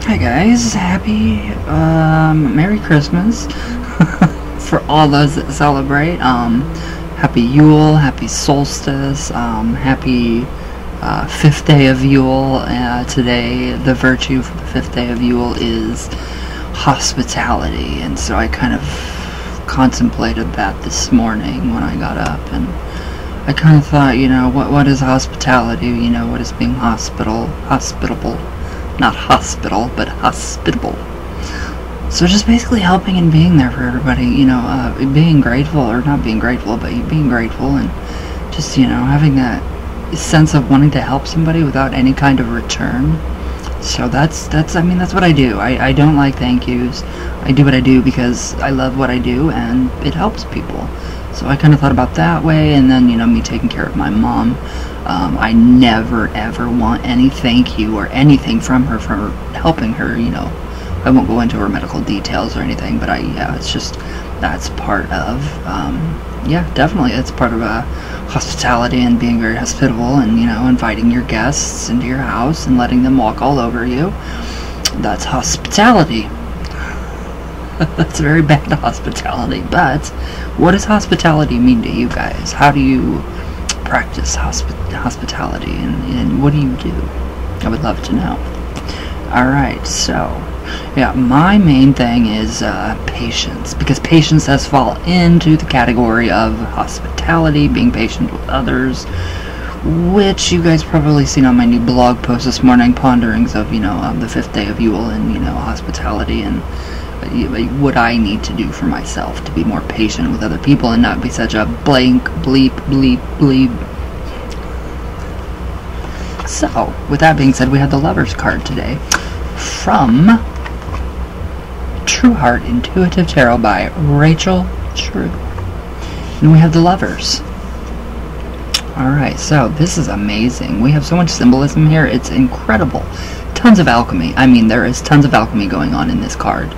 Hi guys, happy Merry Christmas for all those that celebrate. Happy Yule, happy solstice, happy 5th day of Yule. Today the virtue for the 5th day of Yule is hospitality, and so I kind of contemplated that this morning when I got up, and I kind of thought, you know, what is hospitality? You know, what is being hospitable? Not hospital, but hospitable. So just basically helping and being there for everybody, you know, being grateful, or not being grateful, but being grateful, and just, you know, having that sense of wanting to help somebody without any kind of return. So that's I mean, that's what I do. I don't like thank yous. I do what I do because I love what I do and it helps people. So I kind of thought about that way, and then, you know, me taking care of my mom. I never ever want any thank you or anything from her for helping her, you know. I won't go into her medical details or anything, but yeah, it's just, that's part of, yeah, definitely, it's part of hospitality and being very hospitable, and, you know, inviting your guests into your house and letting them walk all over you. That's hospitality. That's very bad hospitality. But what does hospitality mean to you guys? How do you practice hospitality, and what do you do? I would love to know. Alright, so yeah, my main thing is patience, because patience does fall into the category of hospitality, being patient with others, which you guys probably seen on my new blog post this morning, ponderings of, you know, the 5th day of Yule, and, you know, hospitality, and what I need to do for myself to be more patient with other people and not be such a blank bleep bleep bleep. So with that being said, we have the Lovers card today from True Heart Intuitive Tarot by Rachel True, and we have the Lovers. Alright, so this is amazing. We have so much symbolism here, it's incredible. Tons of alchemy. I mean, there is tons of alchemy going on in this card.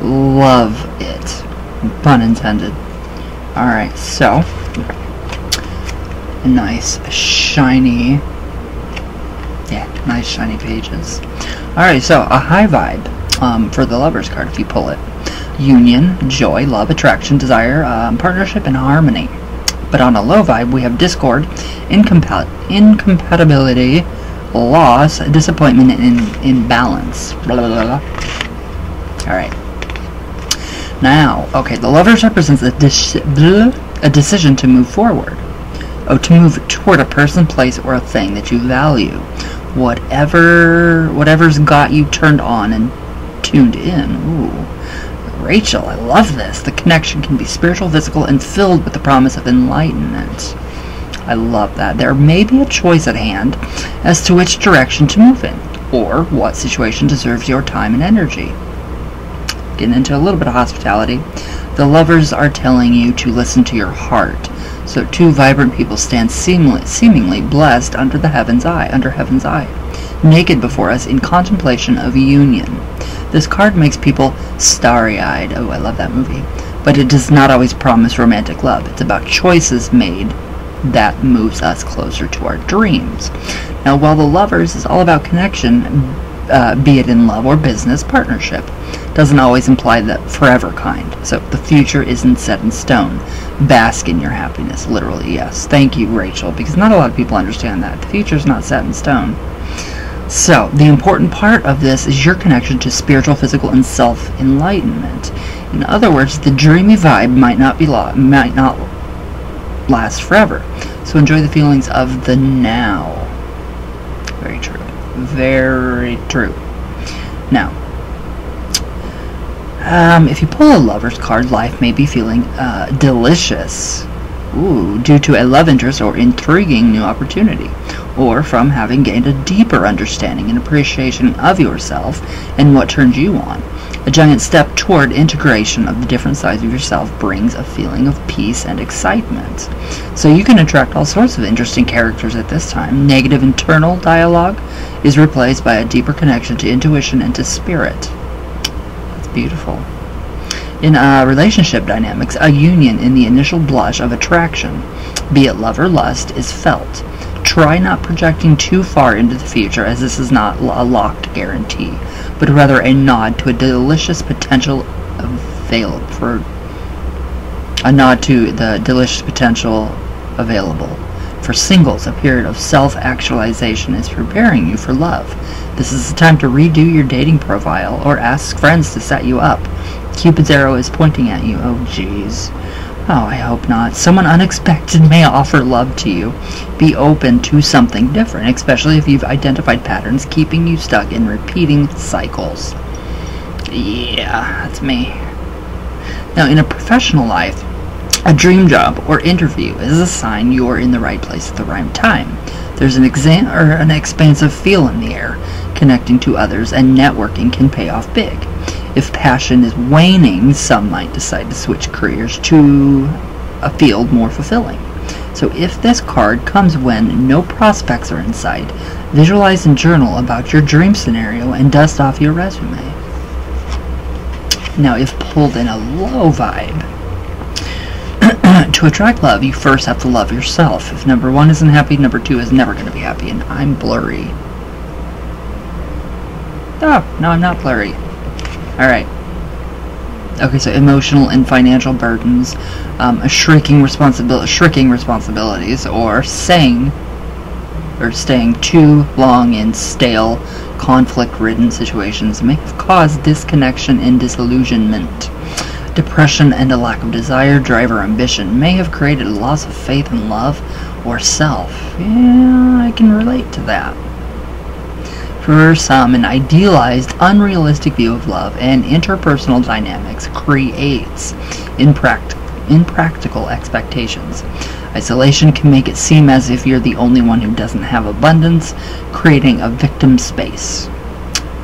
Love it. Pun intended. Alright, so nice shiny, yeah, nice shiny pages. Alright, so a high vibe for the Lovers card, if you pull it. Union, joy, love, attraction, desire, partnership, and harmony. But on a low vibe, we have discord, incompatibility, loss, disappointment, and imbalance. Blah, blah, blah, blah. Alright. Now, okay, the Lovers represents a decision to move forward. Oh, to move toward a person, place, or a thing that you value. Whatever's got you turned on and tuned in. Ooh. Rachel, I love this. The connection can be spiritual, physical, and filled with the promise of enlightenment. I love that. There may be a choice at hand as to which direction to move in, or what situation deserves your time and energy. Getting into a little bit of hospitality, the Lovers are telling you to listen to your heart. So two vibrant people stand seemingly blessed under heaven's eye, naked before us in contemplation of union. This card makes people starry-eyed. Oh, I love that movie. But it does not always promise romantic love. It's about choices made that moves us closer to our dreams. Now, while the Lovers is all about connection, be it in love or business partnership, doesn't always imply the forever kind. So the future isn't set in stone. Bask in your happiness, literally, yes. Thank you, Rachel, because not a lot of people understand that. The future's not set in stone. So the important part of this is your connection to spiritual, physical, and self-enlightenment. In other words, the dreamy vibe might not last forever. So enjoy the feelings of the now. Very true. Very true. Now, if you pull a Lover's card, life may be feeling delicious. Ooh, due to a love interest or intriguing new opportunity, or from having gained a deeper understanding and appreciation of yourself and what turns you on. A giant step toward integration of the different sides of yourself brings a feeling of peace and excitement. So you can attract all sorts of interesting characters at this time. Negative internal dialogue is replaced by a deeper connection to intuition and to spirit. That's beautiful. In relationship dynamics, a union in the initial blush of attraction, be it love or lust, is felt. Try not projecting too far into the future, as this is not a locked guarantee, but rather a nod to a delicious potential available. For singles, a period of self-actualization is preparing you for love. This is the time to redo your dating profile or ask friends to set you up. Cupid's arrow is pointing at you. Oh, jeez. Oh, I hope not. Someone unexpected may offer love to you. Be open to something different, especially if you've identified patterns keeping you stuck in repeating cycles. Yeah, that's me. Now, in a professional life, a dream job or interview is a sign you're in the right place at the right time. There's an expansive feel in the air. Connecting to others and networking can pay off big. If passion is waning, some might decide to switch careers to a field more fulfilling. So if this card comes when no prospects are in sight, visualize and journal about your dream scenario and dust off your resume. Now, if pulled in a low vibe, to attract love, you first have to love yourself. If number 1 isn't happy, number 2 is never going to be happy, and I'm blurry. Oh, no, I'm not blurry. Alright. Okay, so emotional and financial burdens, shrinking responsibilities, or staying too long in stale, conflict-ridden situations may have caused disconnection and disillusionment. Depression and a lack of desire, drive, or ambition may have created a loss of faith in love or self. Yeah, I can relate to that. For some, an idealized, unrealistic view of love and interpersonal dynamics creates impractical expectations. Isolation can make it seem as if you're the only one who doesn't have abundance, creating a victim space.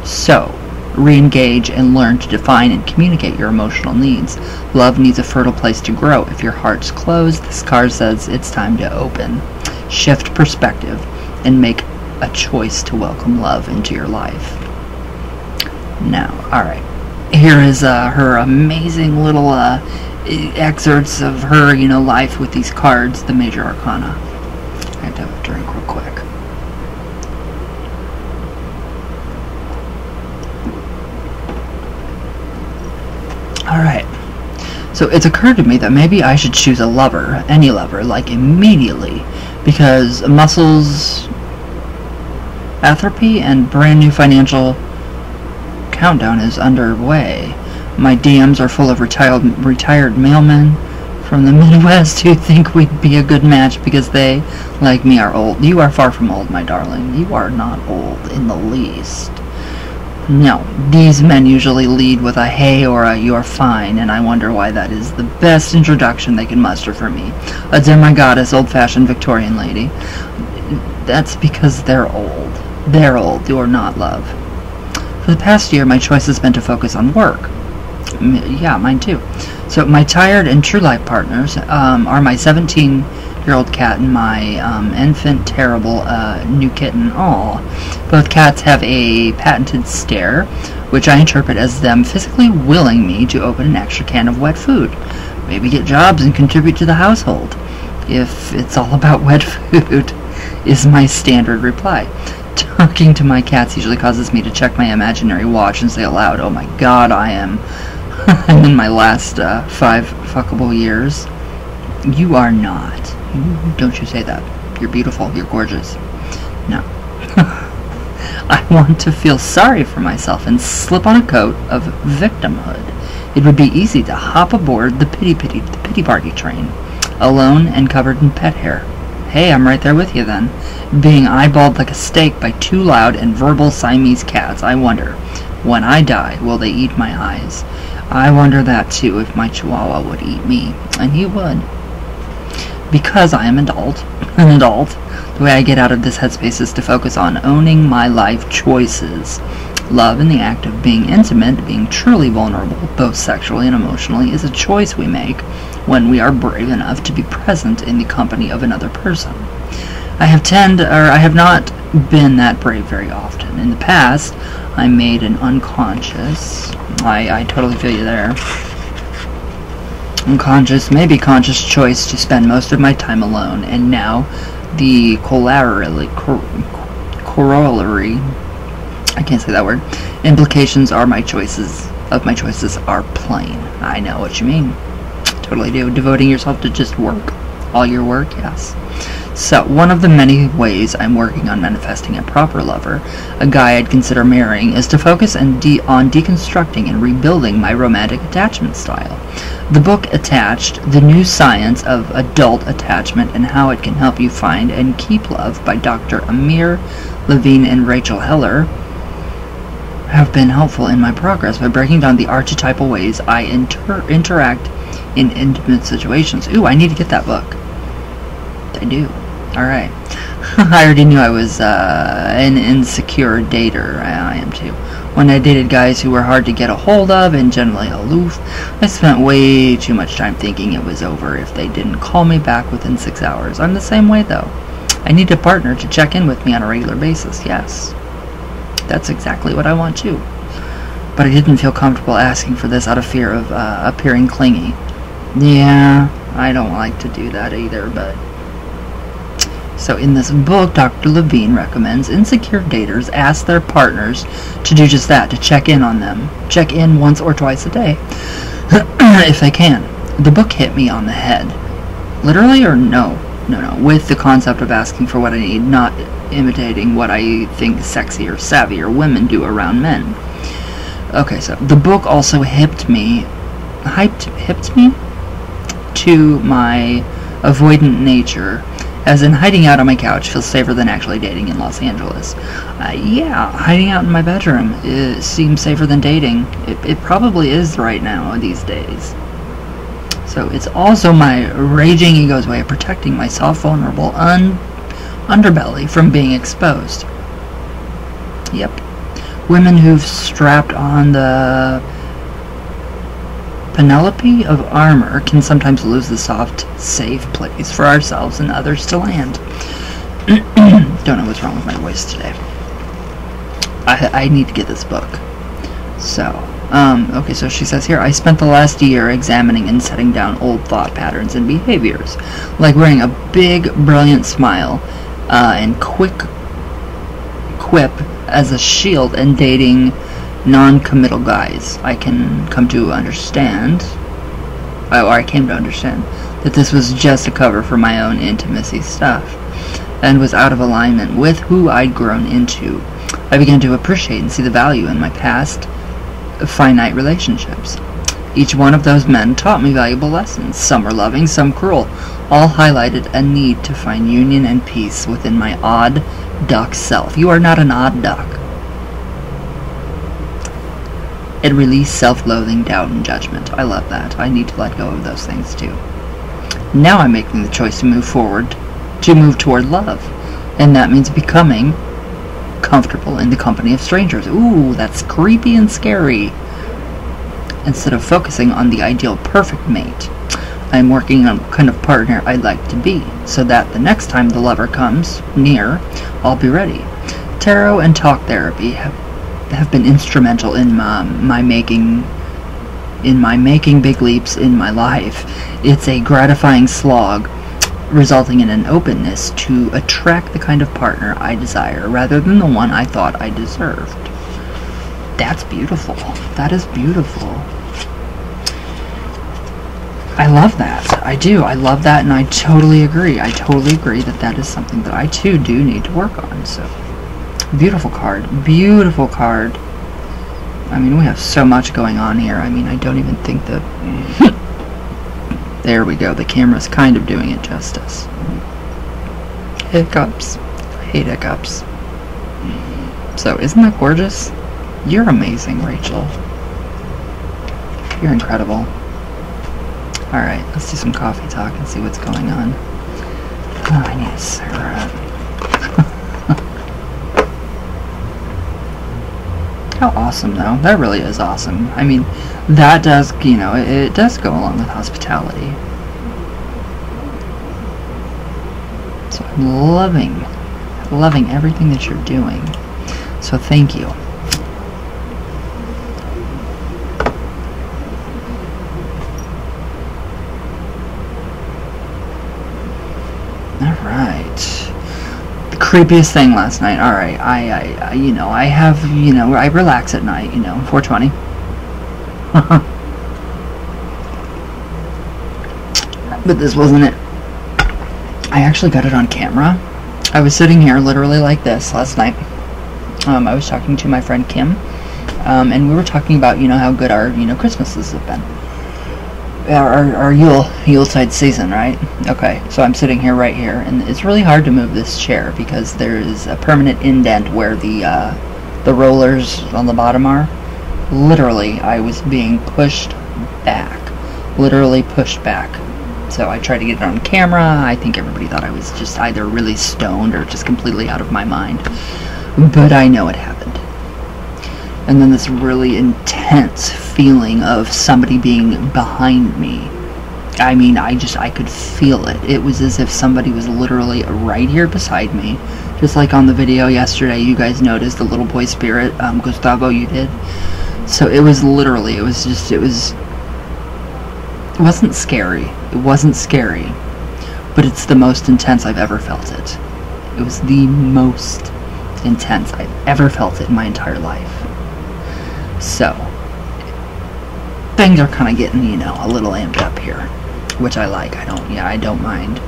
So, re-engage and learn to define and communicate your emotional needs. Love needs a fertile place to grow. If your heart's closed, this card says it's time to open. Shift perspective and make a choice to welcome love into your life. Now, alright. Here is her amazing little excerpts of her, life with these cards, the major arcana. I have to have a drink real quick. Alright, so it's occurred to me that maybe I should choose a lover, any lover, like immediately, because muscles, atrophy, and brand new financial countdown is underway. My DMs are full of retired mailmen from the Midwest who think we'd be a good match because they, like me, are old. You are far from old, my darling. You are not old in the least. No, these men usually lead with a hey or a you're fine, and I wonder why that is the best introduction they can muster for me. A dear my goddess, old-fashioned Victorian lady. That's because they're old. They're old, you're not love. For the past year, my choice has been to focus on work. Yeah, mine too. So my tired and true life partners are my 17-year-old cat and my infant, terrible new kitten. Aw. Both cats have a patented stare, which I interpret as them physically willing me to open an extra can of wet food. Maybe get jobs and contribute to the household. If it's all about wet food, is my standard reply. Talking to my cats usually causes me to check my imaginary watch and say aloud, oh my god, I'm in my last 5 fuckable years. You are not. Don't you say that. You're beautiful. You're gorgeous. No. I want to feel sorry for myself and slip on a coat of victimhood. It would be easy to hop aboard the pity party train, alone and covered in pet hair. Hey, I'm right there with you then. Being eyeballed like a steak by 2 loud and verbal Siamese cats, I wonder, when I die, will they eat my eyes? I wonder that too, if my chihuahua would eat me. And he would. Because I am an adult, the way I get out of this headspace is to focus on owning my life choices. Love in the act of being intimate, being truly vulnerable, both sexually and emotionally, is a choice we make when we are brave enough to be present in the company of another person. I have not been that brave very often. In the past, I made an unconscious, I totally feel you there, unconscious, maybe conscious choice to spend most of my time alone, and now The corollary, I can't say that word, implications are my choices are plain. I know what you mean. Totally do. Devoting yourself to just work. All your work, yes. So, one of the many ways I'm working on manifesting a proper lover, a guy I'd consider marrying, is to focus on deconstructing and rebuilding my romantic attachment style. The book attached, The New Science of Adult Attachment and How It Can Help You Find and Keep Love by Dr. Amir Levine and Rachel Heller, have been helpful in my progress by breaking down the archetypal ways I interact in intimate situations. Ooh, I need to get that book. I do. Alright. I already knew I was an insecure dater. I am too. When I dated guys who were hard to get a hold of and generally aloof, I spent way too much time thinking it was over if they didn't call me back within 6 hours. I'm the same way though. I need a partner to check in with me on a regular basis, yes. That's exactly what I want too. But I didn't feel comfortable asking for this out of fear of appearing clingy. Yeah, I don't like to do that either, but... So in this book, Dr. Levine recommends insecure daters ask their partners to do just that, to check in on them. Check in once or twice a day, if they can. The book hit me on the head. Literally or no? No, with the concept of asking for what I need, not imitating what I think sexy or savvier women do around men. Okay, so the book also hyped me to my avoidant nature, as in hiding out on my couch feels safer than actually dating in Los Angeles. Yeah, hiding out in my bedroom seems safer than dating. It probably is right now these days. So it's also my raging ego's way of protecting my soft, vulnerable underbelly from being exposed. Yep. Women who've strapped on the Penelope of armor can sometimes lose the soft, safe place for ourselves and others to land. Don't know what's wrong with my voice today. I need to get this book. So, okay, so she says here, I spent the last year examining and setting down old thought patterns and behaviors, like wearing a big, brilliant smile and quick quip as a shield and dating non-committal guys. I came to understand that this was just a cover for my own intimacy stuff, and was out of alignment with who I'd grown into. I began to appreciate and see the value in my past finite relationships. Each one of those men taught me valuable lessons. Some were loving, some cruel. All highlighted a need to find union and peace within my odd duck self. You are not an odd duck. It released self-loathing, doubt, and judgment. I love that. I need to let go of those things too. Now I'm making the choice to move toward love. And that means becoming comfortable in the company of strangers. Ooh, that's creepy and scary. Instead of focusing on the ideal perfect mate, I'm working on what kind of partner I'd like to be, so that the next time the lover comes near, I'll be ready. Tarot and talk therapy have been instrumental in my making big leaps in my life. It's a gratifying slog, resulting in an openness to attract the kind of partner I desire, rather than the one I thought I deserved. That's beautiful. That is beautiful. I love that. I do. I love that, and I totally agree. I totally agree that that is something that I too do need to work on. So, beautiful card. Beautiful card. I mean, we have so much going on here. I mean, I don't even think that... There we go. The camera's kind of doing it justice. Hiccups. I hate hiccups. So, isn't that gorgeous? You're amazing, Rachel. You're incredible. Alright, let's do some coffee talk and see what's going on. Oh, I need a cigarette. How awesome, though. That really is awesome. I mean, that does, you know, it does go along with hospitality. So I'm loving everything that you're doing. So thank you. Alright. creepiest thing last night. All right, I you know, I have, you know, I relax at night, you know, 420. But this wasn't it. I actually got it on camera. I was sitting here literally like this last night. I was talking to my friend Kim, and we were talking about, you know, how good our, you know, Christmases have been. Our Yuletide season, right? Okay, so I'm sitting here right here, and it's really hard to move this chair because there is a permanent indent where the rollers on the bottom are. Literally, I was being pushed back. Literally pushed back. So I tried to get it on camera. I think everybody thought I was just either really stoned or just completely out of my mind. But I know it happened. And then this really intense feeling of somebody being behind me. I mean, I could feel it. It was as if somebody was literally right here beside me. Just like on the video yesterday, you guys noticed the little boy spirit, Gustavo, you did. So it was literally, it wasn't scary. It wasn't scary. But it's the most intense I've ever felt it. It was the most intense I've ever felt it in my entire life. So, things are kind of getting, you know, a little amped up here, which I like. I don't mind.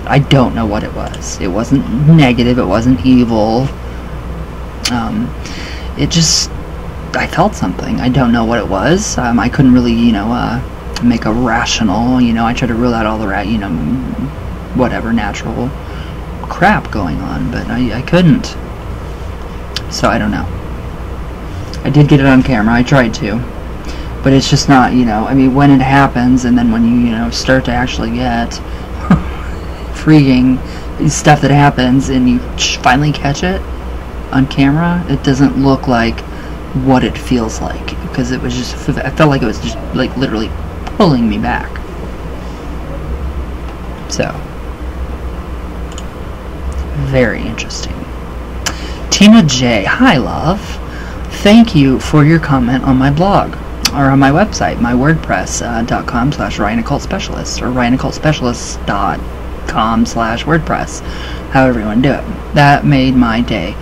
I don't know what it was. It wasn't negative. It wasn't evil. It just, I felt something. I don't know what it was. I couldn't really, you know, make a rational, you know, I tried to rule out all the, you know, whatever natural crap going on, but I couldn't. So I don't know. I did get it on camera. I tried to. But it's just not, you know, I mean, when it happens, and then when you know, start to actually get freaking stuff that happens, and you finally catch it on camera, it doesn't look like what it feels like. Because it was just, I felt like it was just, like, literally pulling me back. So, very interesting. Tina J. Hi, love. Thank you for your comment on my blog, or on my website, my wordpress.com/RyanOccultSpecialist, or RyanOccultSpecialist.com/WordPress, however you want to do it. That made my day.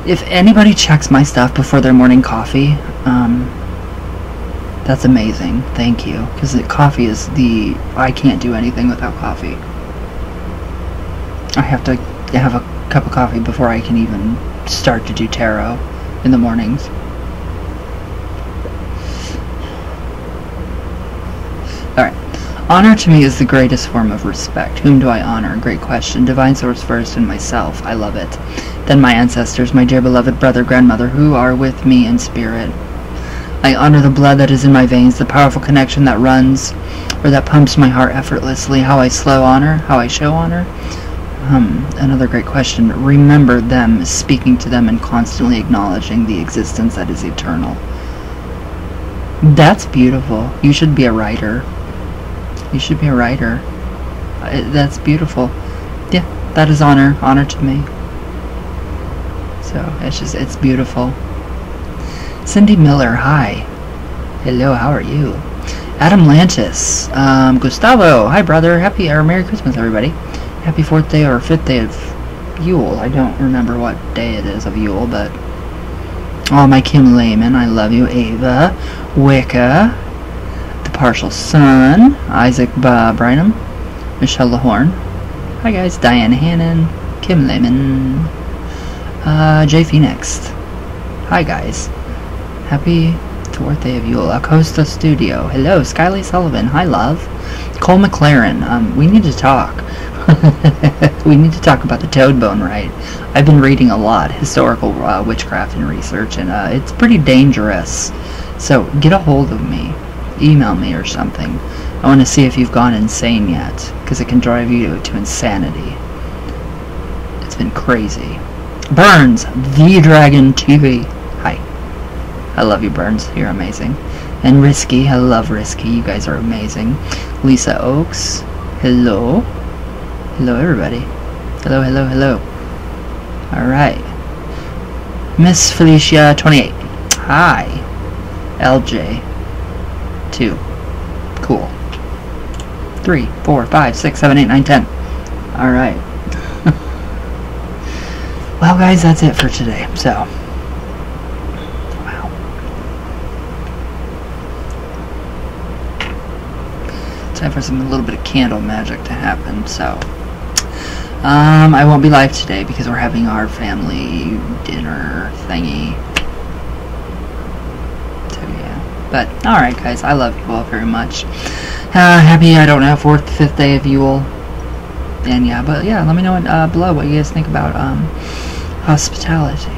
If anybody checks my stuff before their morning coffee, that's amazing. Thank you. Because coffee is I can't do anything without coffee. I have to have a cup of coffee before I can even start to do tarot in the mornings. Alright. Honor to me is the greatest form of respect. Whom do I honor? Great question. Divine source first and myself. I love it. Then my ancestors, my dear beloved brother, grandmother, who are with me in spirit. I honor the blood that is in my veins, the powerful connection that runs, or that pumps my heart effortlessly. How I show honor? Another great question. Remember them, speaking to them, and constantly acknowledging the existence that is eternal. That's beautiful. You should be a writer. You should be a writer. That's beautiful. Yeah, that is honor. Honor to me. So, it's beautiful. Cindy Miller, hi. Hello, how are you? Adam Lantis. Gustavo, hi brother. Happy or Merry Christmas, everybody. Happy 4th day or 5th day of Yule. I don't remember what day it is of Yule, but... Oh, my Kim Lehman, I love you. Ava, Wicca, The Partial Sun, Isaac Brynham, Michelle Lahorn. Hi guys, Diane Hannon, Kim Lehman, Jay Phoenix. Hi guys. Happy 4th day of Yule. Acosta Studio. Hello, Skyly Sullivan. Hi, love. Cole McLaren. We need to talk. We need to talk about the toad bone rite. I've been reading a lot, historical witchcraft and research, and it's pretty dangerous. So get a hold of me. Email me or something. I want to see if you've gone insane yet, because it can drive you to insanity. It's been crazy. Burns, The Dragon TV. Hi. I love you, Burns. You're amazing. And Risky. I love Risky. You guys are amazing. Lisa Oaks. Hello. Hello, everybody. Hello, hello, hello. Alright. Miss Felicia 28. Hi. LJ 2. Cool. 3, 4, 5, 6, 7, 8, 9, 10. Alright. Well, guys, that's it for today. So, wow. Time for a little bit of candle magic to happen. So, I won't be live today because we're having our family dinner thingy. So, yeah. But, alright, guys, I love you all very much. Happy, I don't know, 4th, 5th day of Yule. And yeah, but yeah, let me know below what you guys think about hospitality.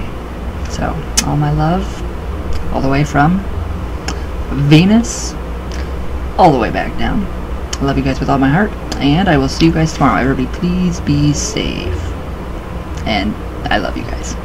So, all my love, all the way from Venus, all the way back down. I love you guys with all my heart, and I will see you guys tomorrow. Everybody, please be safe. And I love you guys.